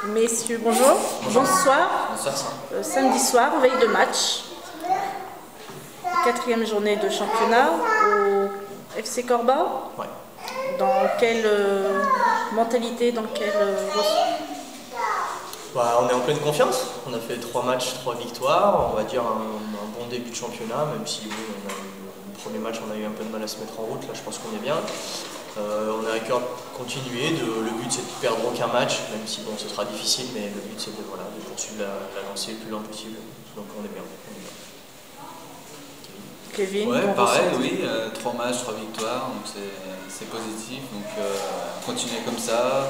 Messieurs, bonjour. Bonsoir. Bonsoir. Samedi soir, veille de match. 4e journée de championnat au FC Corba. Ouais. Dans quelle mentalité, dans quelle On est en pleine confiance. On a fait 3 matchs, 3 victoires. On va dire un bon début de championnat, même si oui, le premier match on a eu un peu de mal à se mettre en route. Là je pense qu'on est bien. On a à cœur de continuer. Le but c'est de perdre aucun match, même si bon, ce sera difficile, mais le but c'est de poursuivre la lancée le plus loin possible. Donc on est bien. Kevin, ouais, pareil, oui, 3 matchs, 3 victoires, donc c'est positif. Donc continuer comme ça,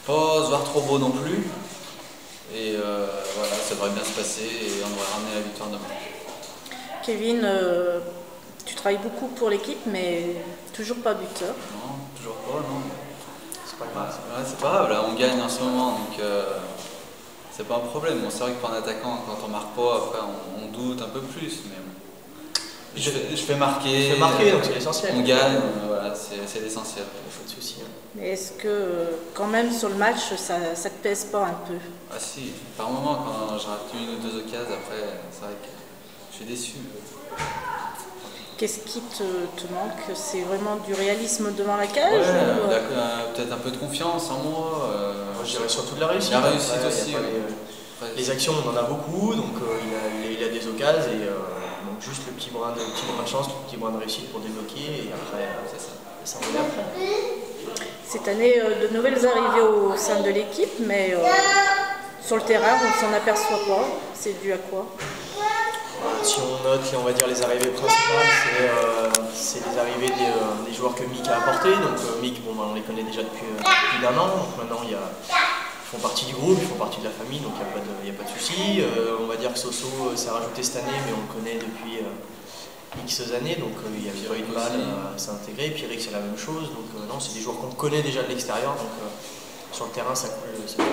pas se voir trop beau non plus. Et voilà, ça devrait bien se passer et on devrait ramener la victoire demain. Kevin, tu travailles beaucoup pour l'équipe, mais toujours pas buteur. Non, toujours pas, non. C'est pas grave. Ouais, c'est pas grave, là on gagne en ce moment, donc c'est pas un problème. Bon, c'est vrai que pour un attaquant, quand on marque pas, après on doute un peu plus, mais bon. Je fais marquer. Je fais marquer, donc c'est l'essentiel. On gagne, voilà, c'est l'essentiel. Pas de soucis. Mais est-ce que quand même sur le match, ça te pèse pas un peu? Ah si, par moment quand je rate une ou deux occasions, après c'est vrai que je suis déçu. Qu'est-ce qui te manque? C'est vraiment du réalisme devant la cage? Ouais, peut-être un peu de confiance en moi. Moi, je dirais surtout de la réussite. La réussite après, aussi. Les actions, on en a beaucoup, donc il a des occasions et donc juste le petit brin de chance, le petit brin de réussite pour débloquer et après ça va après. Cette année, de nouvelles arrivées au sein de l'équipe, mais sur le terrain, on ne s'en aperçoit pas. C'est dû à quoi? Si on note on va dire les arrivées principales, c'est les arrivées des joueurs que Mick a apportés. Donc Mick, on les connaît déjà depuis plus d'1 an, donc maintenant ils font partie du groupe, ils font partie de la famille, donc il n'y a pas de souci. On va dire que Soso s'est rajouté cette année, mais on le connaît depuis X années, donc il n'y avait pas eu de mal à s'intégrer. Pierrick c'est la même chose, donc non, c'est des joueurs qu'on connaît déjà de l'extérieur, donc sur le terrain ça coule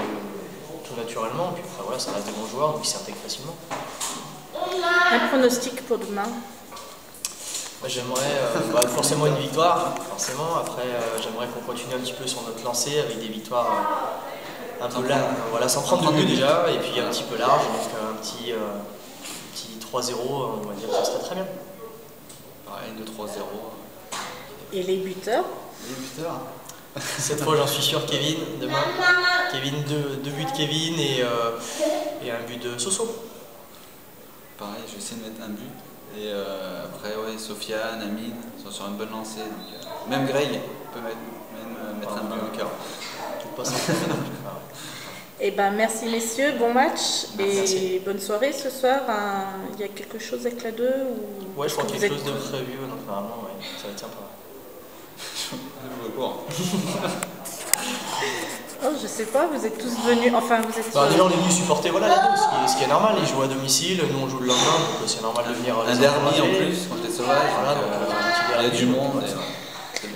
tout naturellement. Puis voilà, ça reste des bons joueurs, donc ils s'intègrent facilement. Un pronostic pour demain? J'aimerais forcément une victoire, forcément. Après, j'aimerais qu'on continue un petit peu sur notre lancée avec des victoires un peu là, voilà, sans prendre de but déjà, et puis un petit peu large, donc un petit 3-0, on va dire que ça serait très bien. Pareil, 2-3-0. Et les buteurs? Les buteurs. Cette fois, j'en suis sûr, Kevin, demain. Kevin, 2 buts de Kevin et un but de Soso. Pareil, je vais essayer de mettre un but. Et après, ouais, Sofiane, Amine sont sur une bonne lancée. Donc, même Greg peut mettre un but au cœur. Eh ben, merci messieurs, bon match Merci. et bonne soirée ce soir. Il y a quelque chose avec la 2 ou... Ouais, je crois quelque chose de prévu, donc normalement, ouais, ça va être sympa. Oh, je sais pas, vous êtes tous venus, enfin vous êtes... Déjà on est venus supporter voilà, la 2, ce qui est normal, ils jouent à domicile, nous on joue le lendemain, donc c'est normal de venir... Un derby en plus, contre les Sauvages, voilà, donc, il y a du monde.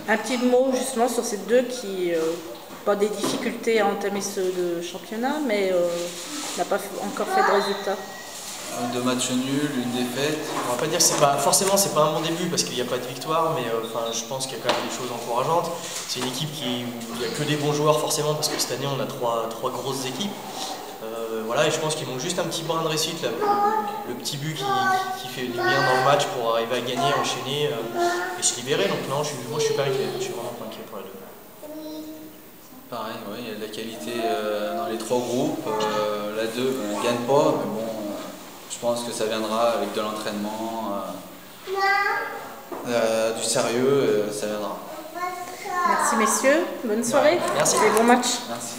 Un petit mot justement sur ces deux qui pas des difficultés à entamer ce championnat, mais n'a pas encore fait de résultats. 2 matchs nuls, une défaite. On va pas dire que c'est pas forcément c'est pas un bon début parce qu'il n'y a pas de victoire, mais je pense qu'il y a quand même des choses encourageantes. C'est une équipe où il n'y a que des bons joueurs forcément parce que cette année on a trois grosses équipes. Voilà, et je pense qu'il manque juste un petit brin de réussite là, le petit but qui fait du bien dans le match pour arriver à gagner, enchaîner et se libérer. Donc non, moi je suis pas inquiet, je suis vraiment pas inquiet pour la 2. Pareil, ouais, il y a de la qualité dans les 3 groupes. La 2 ne gagne pas, mais bon, je pense que ça viendra avec de l'entraînement, du sérieux, ça viendra. Merci messieurs, bonne soirée Merci. et bon match. Merci.